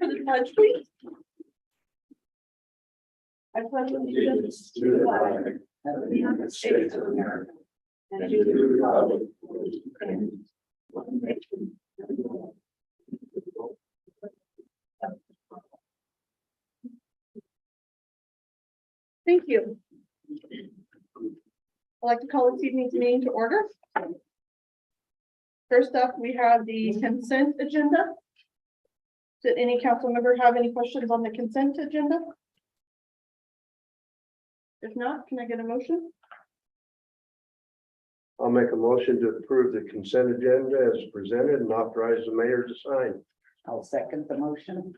for the pledge, please. I pledge allegiance to the flag of the United States of America and to the republic for which it stands, one nation, under God, indivisible, with liberty and justice. Thank you. I'd like to call this evening's meeting to order. First up, we have the consent agenda. Did any council member have any questions on the consent agenda? If not, can I get a motion? I'll make a motion to approve the consent agenda as presented and authorize the mayor to sign. I'll second the motion.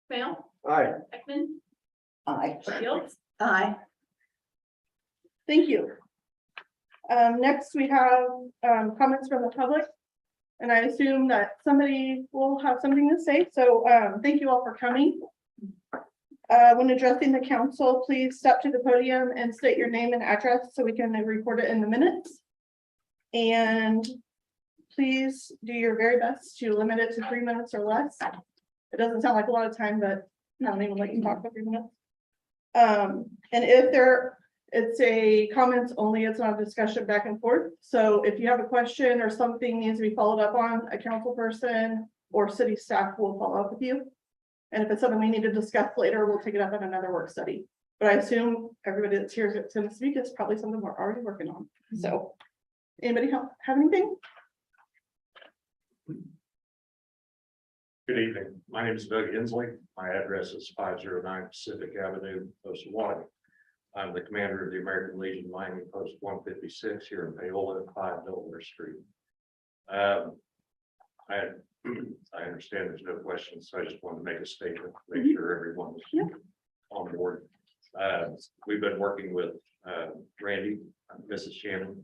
Fail. Aye. Ekman. Aye. Shields. Aye. Thank you. Next, we have comments from the public. And I assume that somebody will have something to say. So thank you all for coming. When addressing the council, please step to the podium and state your name and address so we can record it in the minutes. And please do your very best to limit it to 3 minutes or less. It doesn't sound like a lot of time, but I don't even let you talk for 3 minutes. And if it's a comments only, it's not a discussion back and forth. So if you have a question or something needs to be followed up on, a council person or city staff will follow up with you. And if it's something we need to discuss later, we'll take it up in another work study. But I assume everybody that's here to speak is probably something we're already working on. So anybody have anything? Good evening. My name is Doug Inslee. My address is 509 Pacific Avenue, Osawatomie. I'm the commander of the American Legion Mining Post 156 here in Paola at 5 Delaware Street. I understand there's no questions, so I just wanted to make a statement, make sure everyone was on board. We've been working with Randy, Mrs. Shannon.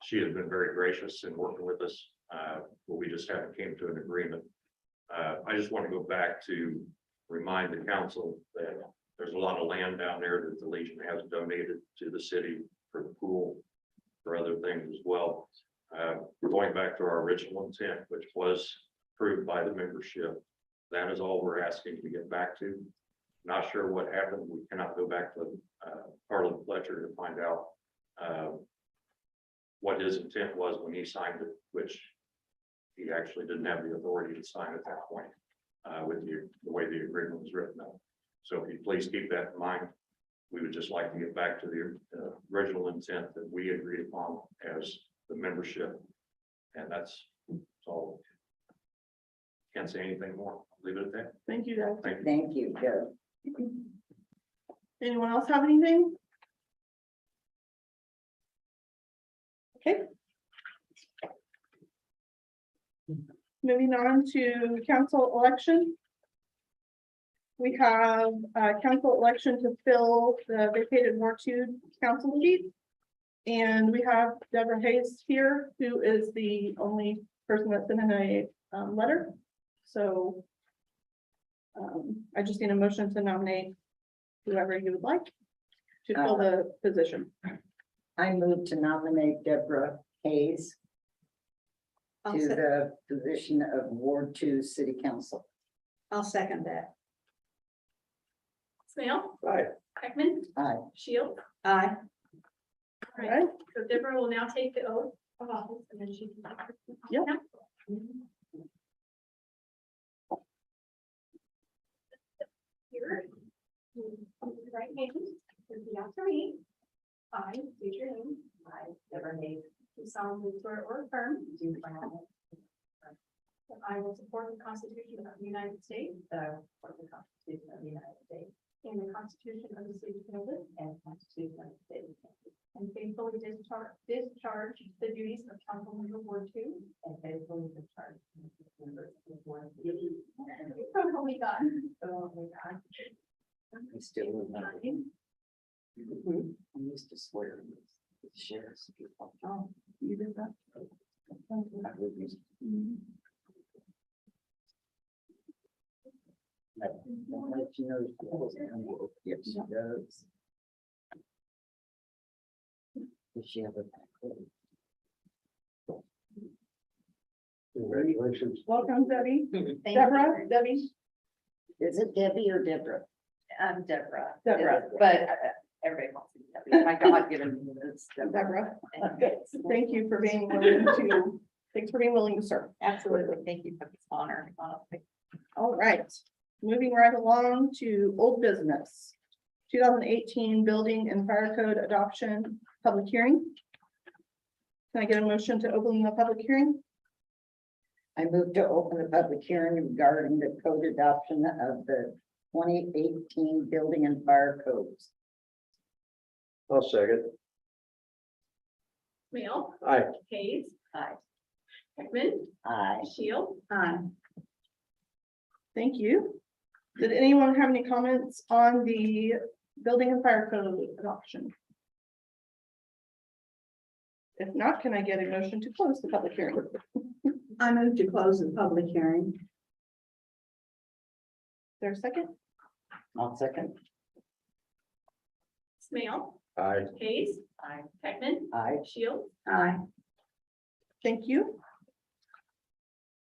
She has been very gracious in working with us, but we just haven't came to an agreement. I just want to go back to remind the council that there's a lot of land down there that the Legion has donated to the city for the pool, for other things as well. Going back to our original intent, which was approved by the membership, that is all we're asking to get back to. Not sure what happened. We cannot go back to Harlan Fletcher to find out what his intent was when he signed it, which he actually didn't have the authority to sign at that point with the way the agreement was written up. So if you please keep that in mind, we would just like to get back to the original intent that we agreed upon as the membership. And that's all. Can't say anything more. I'll leave it at that. Thank you, Doug. Thank you. Thank you, Joe. Anyone else have anything? Okay. Moving on to council election. We have a council election to fill the vacated Ward 2 council seat. And we have Deborah Hayes here, who is the only person that's in a letter. So I just need a motion to nominate whoever you would like to fill the position. I move to nominate Deborah Hayes to the position of Ward 2 City Council. I'll second that. Snail. Aye. Ekman. Aye. Shield. Aye. All right, so Deborah will now take the oath of office and then she can. Yep. Here. Right hand, repeat after me. I state your name. I, Deborah Hayes. Do solemnly swear or affirm. That I will support the Constitution of the United States. That I will support the Constitution of the United States. And the Constitution of the State of Kansas. And the Constitution of the State of Kansas. And faithfully discharge the duties of council member Ward 2. And faithfully discharge members of Ward 2. So help me God. So help me God. I still remember. I used to swear in the sheriff's. Oh, you did that? I would use- I'll let you know. Yes, she does. Does she have a back? Congratulations. Welcome, Debbie. Thank Deborah, Debbie, Is it Debbie or Deborah? I'm Deborah. Deborah. But everybody wants to be Debbie. My God given me is Deborah. Deborah. Thank you for being willing to, thanks for being willing to serve. Absolutely. Thank you for this honor. Honestly. All right, moving right along to old business. 2018 Building and Fire Code Adoption Public Hearing. Can I get a motion to open the public hearing? I move to open the public hearing regarding the code adoption of the 2018 building and fire codes. I'll second. Mail, Aye. Hayes, Aye. Hickman, Aye. Shield, Thank you. Did anyone have any comments on the building and fire code adoption? If not, can I get a motion to close the public hearing? I move to close the public hearing. Is there a second? I'll second. Mail, Aye. Hayes, Aye. Hickman, Aye. Shield, Aye. Thank you.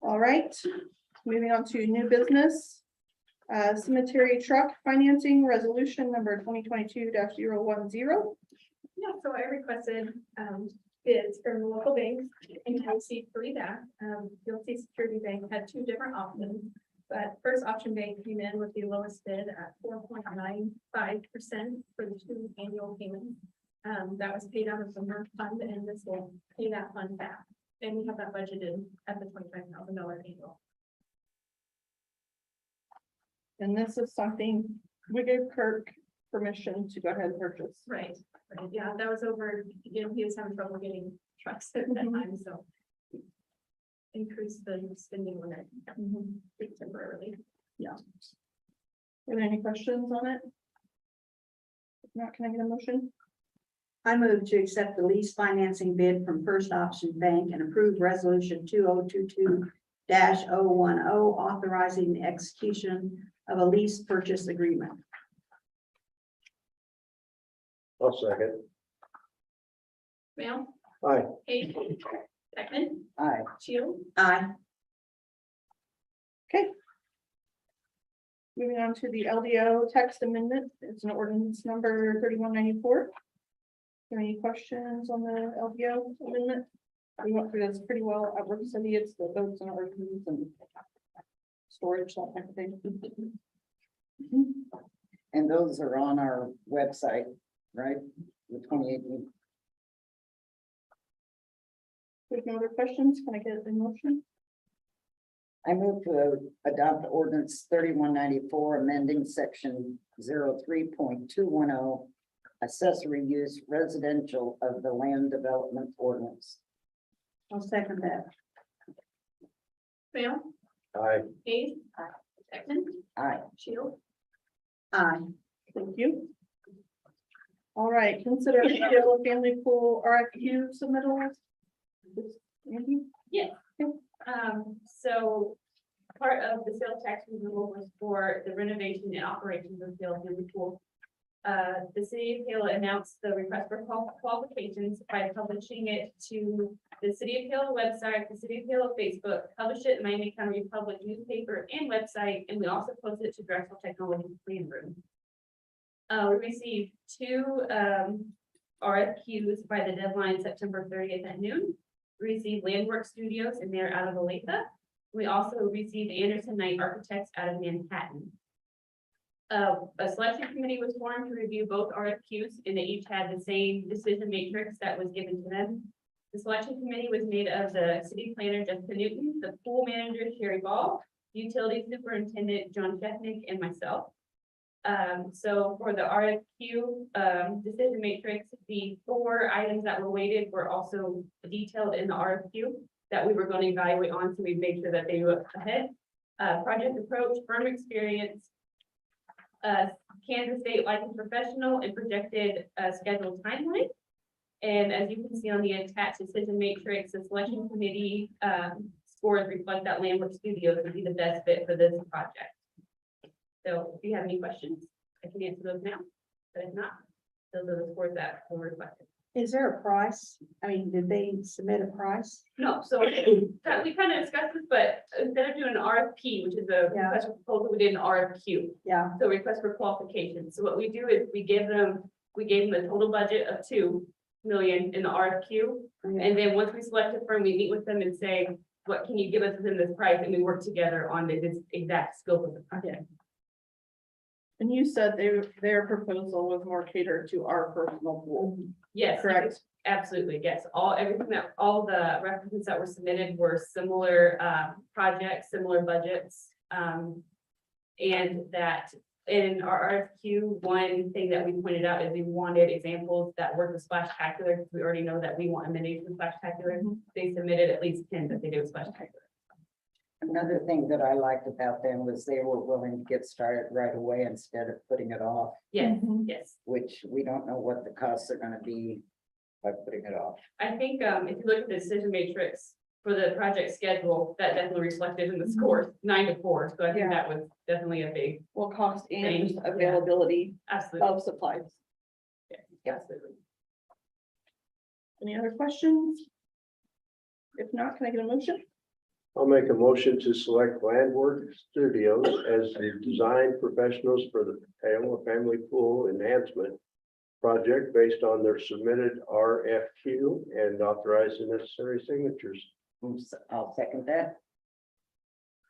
All right, moving on to new business. Cemetery truck financing resolution number 2022-010. Yeah, so I requested bids from the local banks and you'll see three that. You'll see Security Bank had two different options. But First Option Bank came in with the lowest bid at 4.95% for the two annual payments. That was paid out of the MERS fund and this will pay that fund back. And we have that budgeted at the $25,000 annual. And this is something we gave Kirk permission to go ahead and purchase. Right, yeah, that was over, he was having trouble getting trucks at that time, so. Increase the spending on it temporarily. Are there any questions on it? If not, can I get a motion? I move to accept the lease financing bid from First Option Bank and approve resolution 2022-010, authorizing the execution of a lease purchase agreement. I'll second. Mail, Aye. Hayes, Beckman, Aye. Shield, Aye. Moving on to the LDO text amendment. It's an ordinance number 3194. Any questions on the LDO amendment? We went through this pretty well at work study. It's the votes and RFPs and storage, that type of thing. And those are on our website, right? The 2018. There's no other questions. Can I get a motion? I move to adopt ordinance 3194, amending section 03.210, accessory use residential of the land development ordinance. I'll second that. Mail, Aye. Hayes, Beckman, Aye. Shield, Aye. Thank you. All right, consider the family pool RFQ submittals. Andy? So part of the sales tax removal was for the renovation and operations of the family pool. The city of Paola announced the request for qualifications by publishing it to the city of Paola website, the city of Paola Facebook, published it in Miami County Public newspaper and website, and we also posted it to Drexel Technology Plan Room. We received two RFQs by the deadline September 30th at noon. We received Landwork Studios, and they're out of Olathe. We also received Anderson Knight Architects out of Manhattan. A selection committee was formed to review both RFQs, and they each had the same decision matrix that was given to them. The selection committee was made of the city planner, Jessica Newton, the pool manager, Sherry Ball, utility superintendent, John Shefnick, and myself. So for the RFQ decision matrix, the 4 items that were weighted were also detailed in the RFQ that we were going to evaluate on, so we made sure that they were ahead. Project approach, firm experience, Kansas State licensed professional, and projected scheduled timeline. And as you can see on the attached decision matrix, the selection committee scores reflect that Landwork Studios would be the best fit for this project. So if you have any questions, I can answer those now, but if not, those are the scores that were reflected. Is there a price? I mean, did they submit a price? No, so we kind of discussed this, but instead of doing an RFP, which is a Yeah. request for proposal, we did an RFQ. Yeah, So request for qualifications. So what we do is we gave them a total budget of 2 million in the RFQ. And then once we select a firm, we meet with them and say, what can you give us within this price? And we work together on this exact scope of the project. And you said their proposal was more catered to our personal pool, Yes. correct? Absolutely, yes. All the references that were submitted were similar projects, similar budgets. And that in our RFQ, one thing that we pointed out is we wanted examples that work with Splashtacular, because we already know that we want amenities with Splashtacular. They submitted at least 10 that they do with Splashtacular. Another thing that I liked about them was they were willing to get started right away instead of putting it off, Yes, Mhm. yes. which we don't know what the costs are gonna be by putting it off. I think if you look at the decision matrix for the project schedule, that definitely reflected in the scores, 9 to 4. So I think Yeah. that was definitely a big, Well, cost and Thanks. availability absolutely. of supplies. Absolutely. Any other questions? If not, can I get a motion? I'll make a motion to select Landwork Studios as the design professionals for the Paola Family Pool Enhancement project based on their submitted RFQ and authorize the necessary signatures. I'll second that.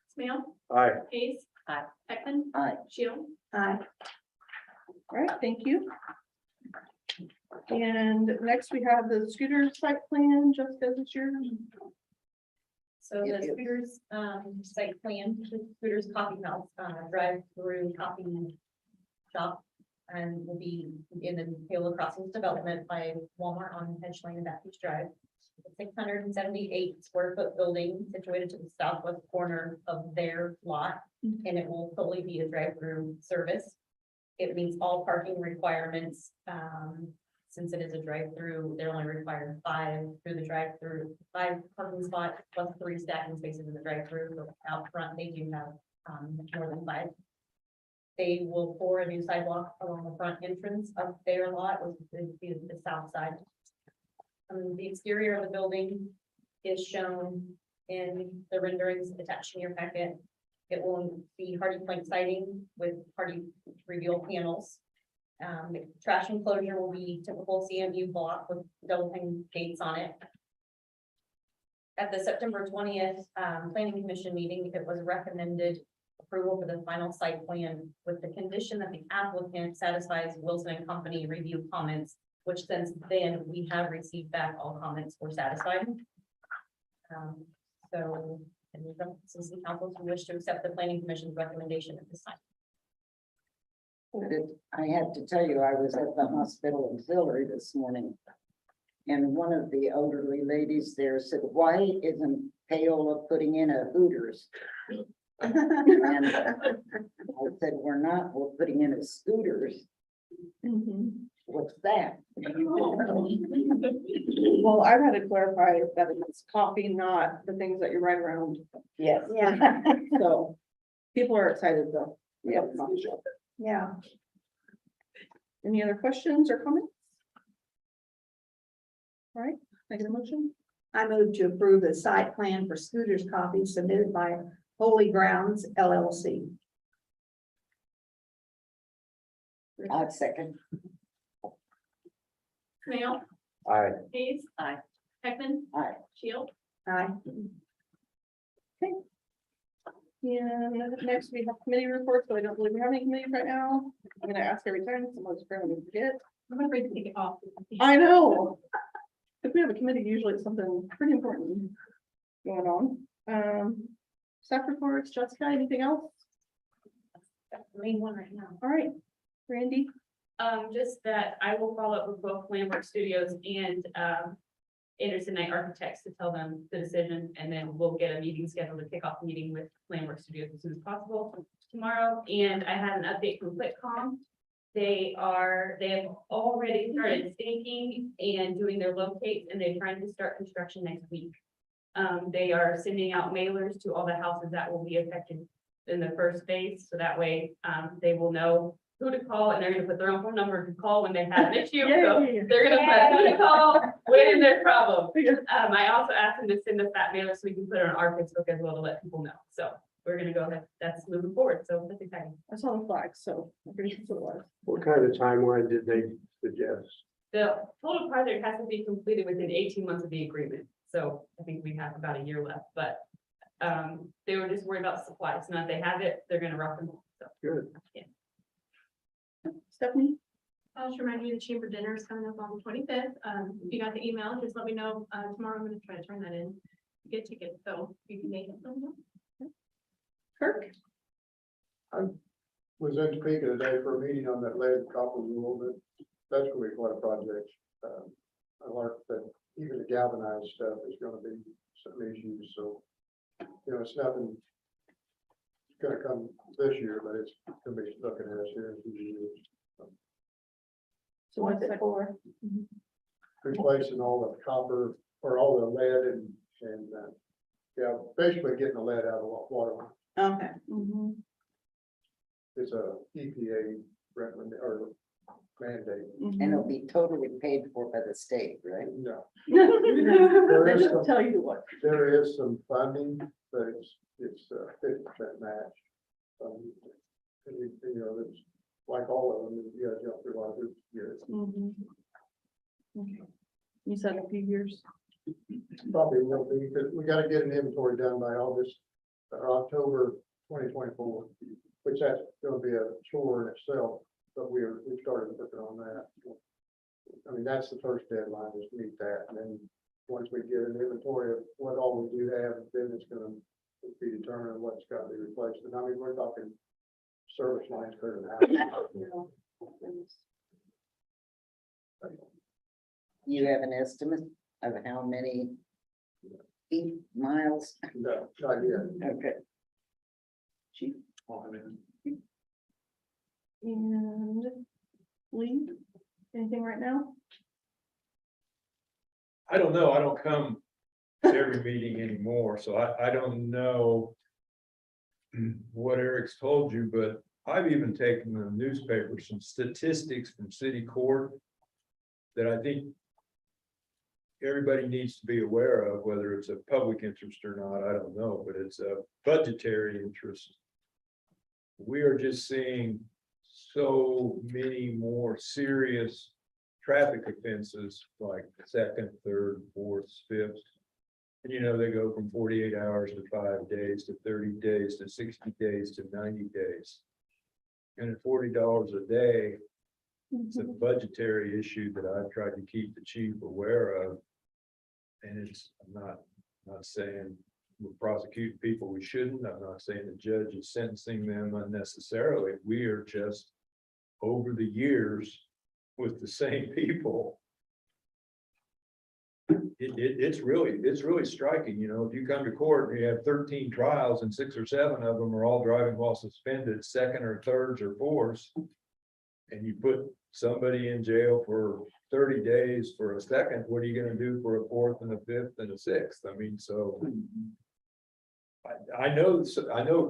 Smale, Aye. Hayes. Aye. Peckman. Aye. Shield. aye. All right, thank you. And next we have the scooter site plan, just as it's your. So Yep, the yep. Scooters, site plan, the Scooters Coffee House, drive-through coffee shop. And will be in the Paola Crossings development by Walmart on Hedge Lane and Baptist Drive. 678 square foot building situated to the southwest corner of their lot, and it will totally be a drive-through service. It meets all parking requirements, since it is a drive-through, they're only required 5 through the drive-through, 5 parking spots plus 3 stacking spaces in the drive-through. So out front, they do have more than 5. They will pour a new sidewalk along the front entrance of their lot, which is the south side. The exterior of the building is shown in the renderings attached in your packet. It will be hardy plank siding with hardy reveal panels. The trash enclosure will be typical CMU block with double pane gates on it. At the September 20th Planning Commission meeting, it was recommended approval for the final site plan with the condition that the applicant satisfies Wilson and Company review comments, which since then we have received back all comments were satisfied. So, and the citizen councils who wish to accept the Planning Commission's recommendation at this time. I have to tell you, I was at the hospital auxiliary this morning. And one of the elderly ladies there said, why isn't Paola putting in a Hooters? And I said, we're not, putting in a Scooters. What's that? Well, I've had to clarify that it's coffee, not the things that you write around. Yes. Yeah, So people are excited though. Yeah. yeah. Any other questions or comments? All right, can I get a motion? I move to approve the site plan for Scooters Coffee submitted by Holy Grounds LLC. I'd second. Smale, Aye. Hayes. Aye. Peckman. Aye. Shield. Aye. And next we have committee reports, but I don't believe we have any committees right now. I'm gonna ask every time, someone's going to forget. I'm afraid to take it off. I know. If we have a committee, usually it's something pretty important going on. Staff reports, Jessica, anything else? That's the main one right now. All right, Randy. Just that I will follow up with both Landmark Studios and Anderson Knight Architects to tell them the decision, and then we'll get a meeting scheduled to kick off the meeting with Landmark Studios as soon as possible tomorrow. And I had an update from QuickCom. They have already started staking and doing their locates, and they're trying to start construction next week. They are sending out mailers to all the houses that will be affected in the first phase, so that way they will know who to call, and they're gonna put their own phone number to call when they have an issue. Yeah, So yeah, yeah. they're gonna put who to call, when is their problem. Yeah. I also asked them to send us that mailer so we can put it on our Facebook as well to let people know. So we're gonna go ahead, that's moving forward, so that's exciting. I saw the flags, so I figured that's what it was. What kind of timeline did they suggest? The total project has to be completed within 18 months of the agreement, so I think we have about a year left, but they were just worried about supplies. Now that they have it, they're gonna rough them. So Good. Stephanie? I'll just remind you, the chamber dinner is coming up on the 25th. If you got the email, just let me know. Tomorrow I'm gonna try to turn that in. Get tickets, so if you can make it. let me know. Kirk? Was in Topeka today for a meeting on that lead copper rule, but that's gonna be quite a project. I learned that even the galvanized stuff is gonna be some issues, so, you know, it's nothing. It's gonna come this year, but it's gonna be looking at us here in 2 years. So what's it for? Replacing all the copper or all the lead and yeah, basically getting the lead out of the water line. Okay. Mhm. It's a EPA recommend or mandate. And Mhm. it'll be totally paid for by the state, right? No. They is don't some- tell you what. There is some funding, but it's 50% match. You know, it's like all of them, you gotta jump through a lot of hoops to get it. Mhm. Okay. You said a few years. Probably will be, because we gotta get an inventory done by August or October 2024, which that's gonna be a chore in itself, but we started working on that. I mean, that's the first deadline is to meet that, and then once we get an inventory of what all we do have, then it's gonna be determined what's gotta be replaced. And I mean, we're talking service lines clear to the house. You have an estimate of how many feet, miles? No, not yet. Okay. And Lee, anything right now? I don't know, I don't come to every meeting anymore, so I don't know what Eric's told you, but I've even taken the newspaper, some statistics from city court that I think everybody needs to be aware of, whether it's a public interest or not, I don't know, but it's a budgetary interest. We are just seeing so many more serious traffic offenses, like second, third, fourth, fifth. And you know, they go from 48 hours to 5 days to 30 days to 60 days to 90 days. And at $40 a day, it's a budgetary issue that I've tried to keep the chief aware of. And I'm not saying we're prosecuting people we shouldn't. I'm not saying the judge is sentencing them unnecessarily. We are just over the years with the same people. It's really striking, you know, if you come to court and you have 13 trials and 6 or 7 of them are all driving while suspended, second or thirds or fourths. And you put somebody in jail for 30 days for a second, what are you gonna do for a fourth and a fifth and a sixth? I mean, so. I know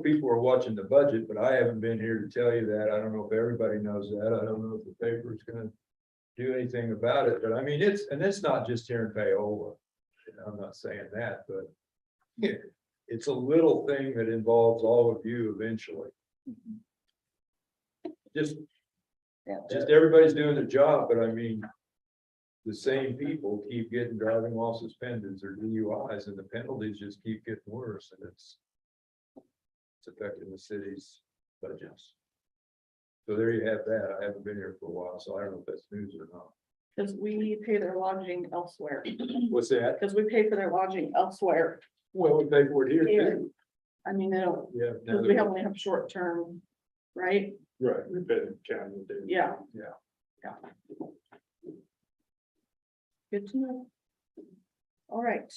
people are watching the budget, but I haven't been here to tell you that. I don't know if everybody knows that. I don't know if the paper is gonna do anything about it, but I mean, it's not just here in Paola. I'm not saying that, but it's a little thing that involves all of you eventually. Just everybody's doing their job, but I mean, the same people keep getting driving while suspended or DUIs, and the penalties just keep getting worse, and it's affecting the city's budgets. So there you have that. I haven't been here for a while, so I don't know if that's news or not. Because we pay their lodging elsewhere. What's that? Because we pay for their lodging elsewhere. Well, we pay for it here too. I mean, they don't, Yeah. because we only have short term, right? Right, we pay the county. Yeah. Yeah. Yeah. Good to know. All right,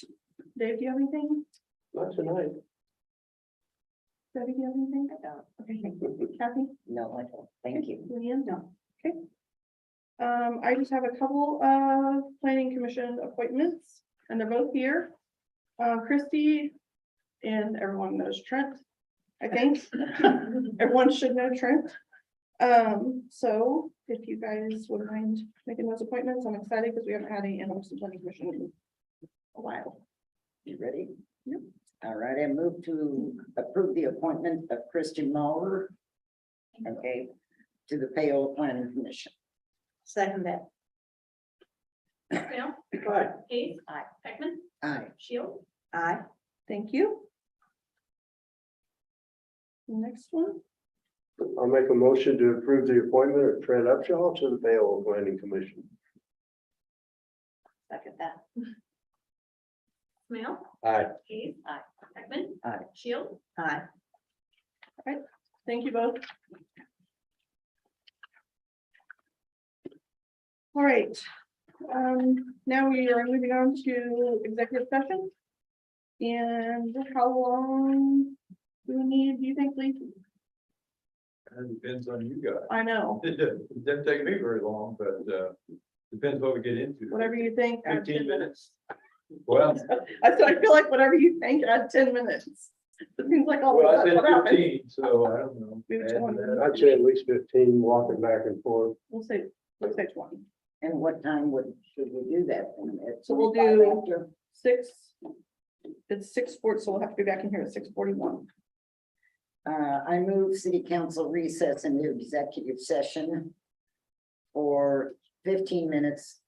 Dave, do you have anything? Not tonight. Debbie, do you have anything? Okay, thank you. Kathy? No, I don't. Thank you. Leanne? No. Okay. I just have a couple of planning commission appointments, and they're both here. Christy, and everyone knows Trent, I think. Everyone should know Trent. So if you guys would mind making those appointments, I'm excited because we haven't had any animal planning commission in a while. You ready? Yep. All right, I move to approve the appointment of Christian Muller. Okay, to the Paola Planning Commission. Second that. Snail, Aye. Hayes. Aye. Beckman, Aye. Shield. Aye. Thank you. Next one, I'll make a motion to approve the appointment of Trent Upshaw to the Paola Planning Commission. Second that. Snail, Aye. Hayes. Aye. Beckman. Aye. Shield. Aye. thank you both. All right, now we are moving on to executive session. And how long do we need, do you think, Lee? It depends on you guys. I know, It didn't take me very long, but depends what we get into. whatever you think. add 15 10 minutes. Well, I said, I feel like whatever you think, add 10 minutes. It seems like all well, I that's said what happened. 15, so I don't know. Maybe Add to 20. that. I'd say at least 15 walking back and forth. We'll say, let's say 20. And what time should we do that? So we'll 25 do- after? 6. It's 6:40, so we'll have to be back in here at 6:41. I move city council recess into executive session for 15 minutes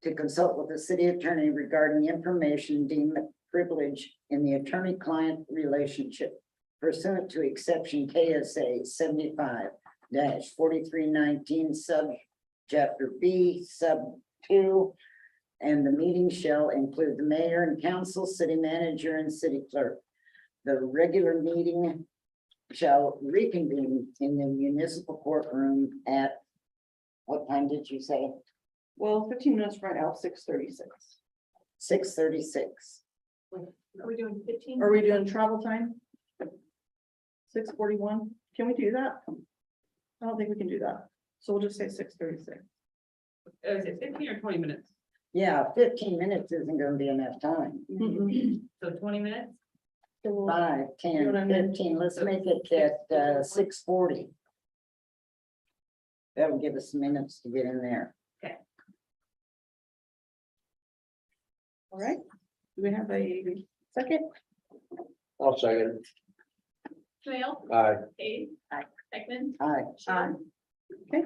to consult with the city attorney regarding information deemed privilege in the attorney-client relationship pursuant to exception KSA 75-4319 sub chapter B sub 2. And the meeting shall include the mayor and council, city manager, and city clerk. The regular meeting shall reconvene in the municipal courtroom at, what time did you say? Well, 15 minutes right now, 6:36. 6:36. Are we doing 15? Are we doing travel time? 6:41, can we do that? I don't think we can do that, so we'll just say 6:36. Is it 15 or 20 minutes? Yeah, 15 minutes isn't gonna be enough time. So 20 minutes? So we'll- 5, 10, You wanna amend- 15, let's make it at 6:40. That'll give us minutes to get in there. All right, do we have a second? I'll second. Snail, Aye. Hayes. Aye. Beckman. Aye. Shield. Okay,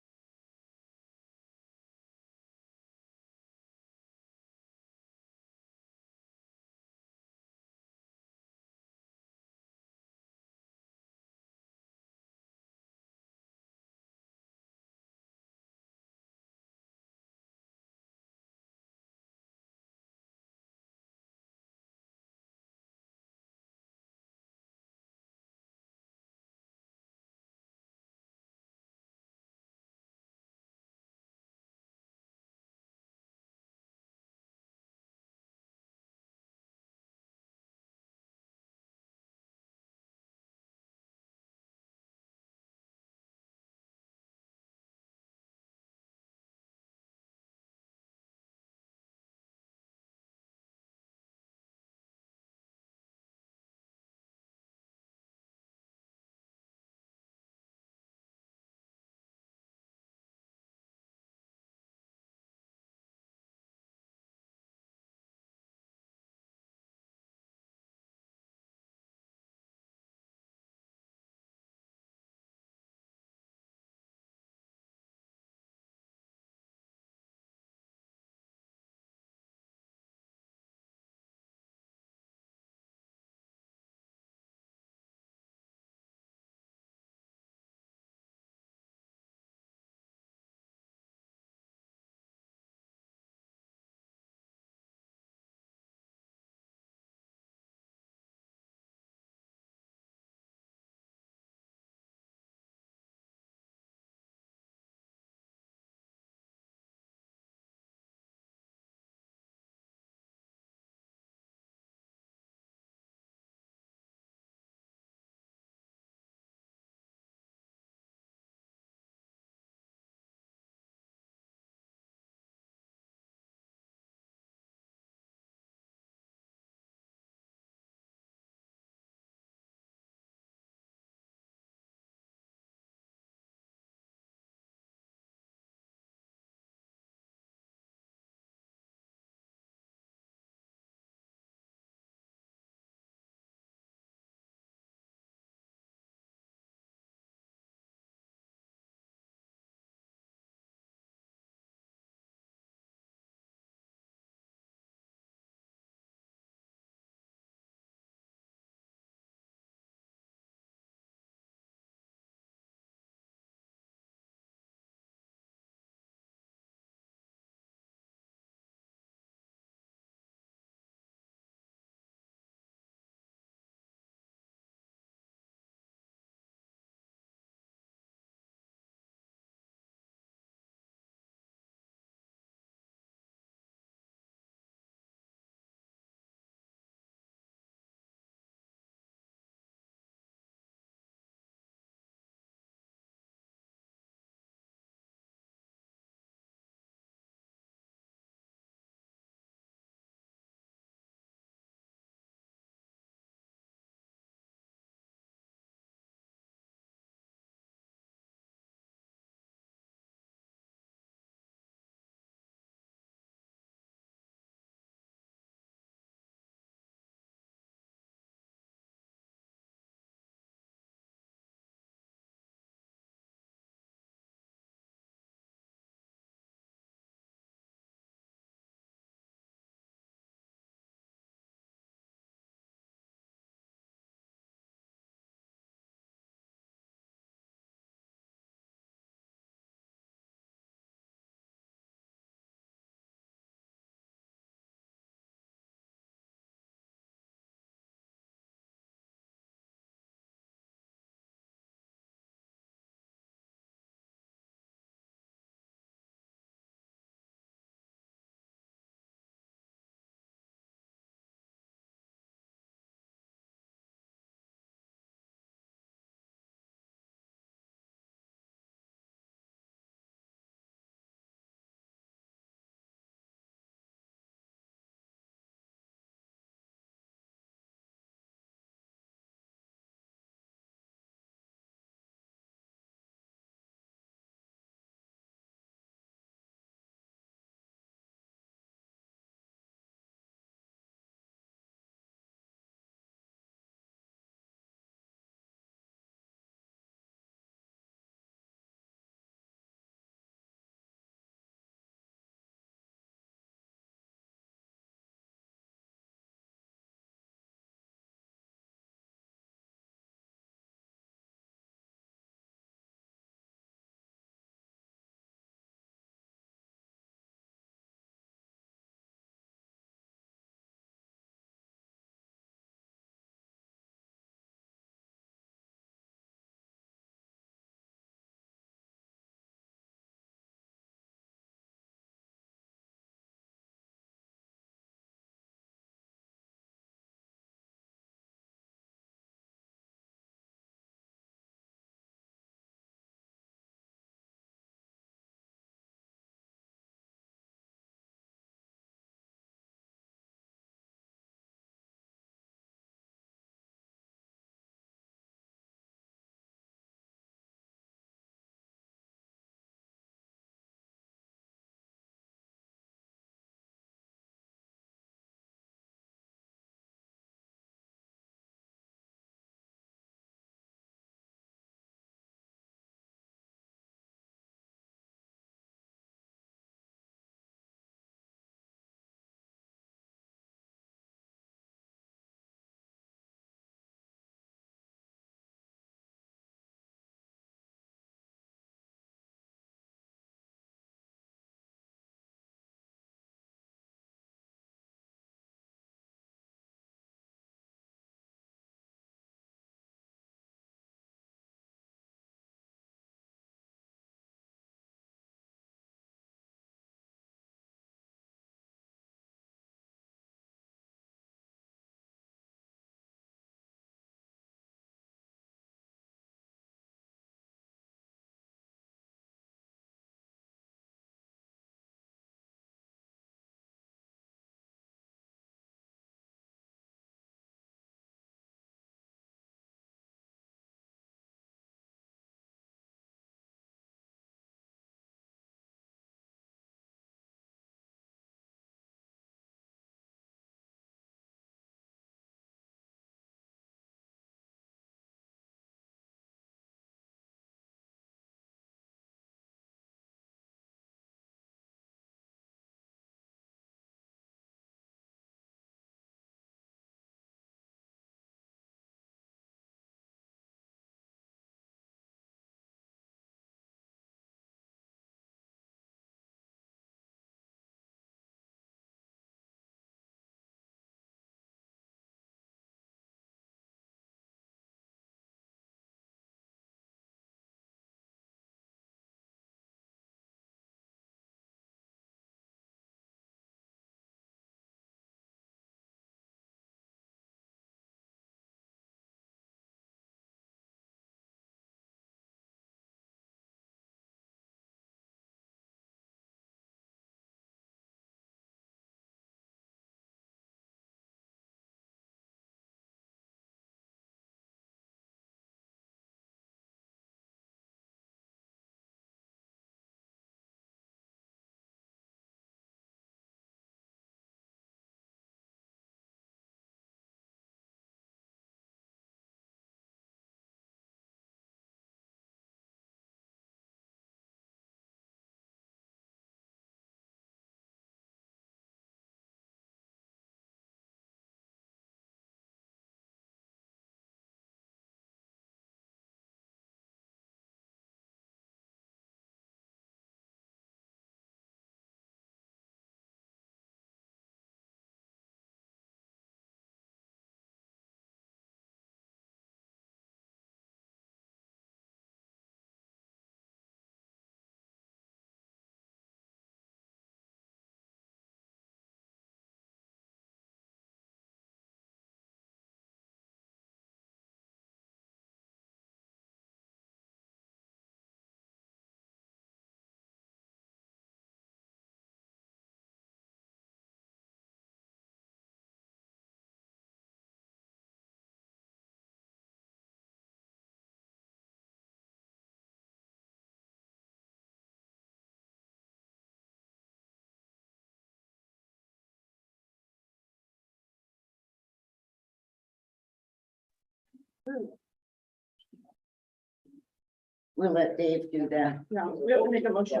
We'll let Dave do that. No, we have to make a motion.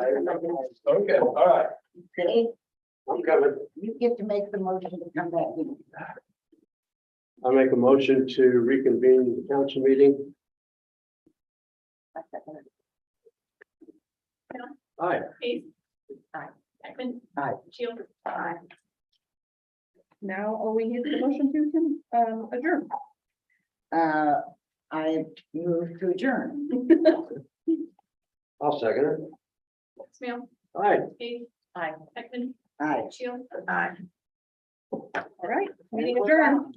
Okay, all right. Dave, I'm coming. you get to make the motion to come back in. I make a motion to reconvene the council meeting. Aye. Case. Aye. Beckman. Aye. Shields. Aye. Now, all we need is a motion to adjourn. I move to adjourn. I'll second it. Smale. Aye. Case. Aye. Beckman. Aye. Shields. Aye. All right, meeting adjourned.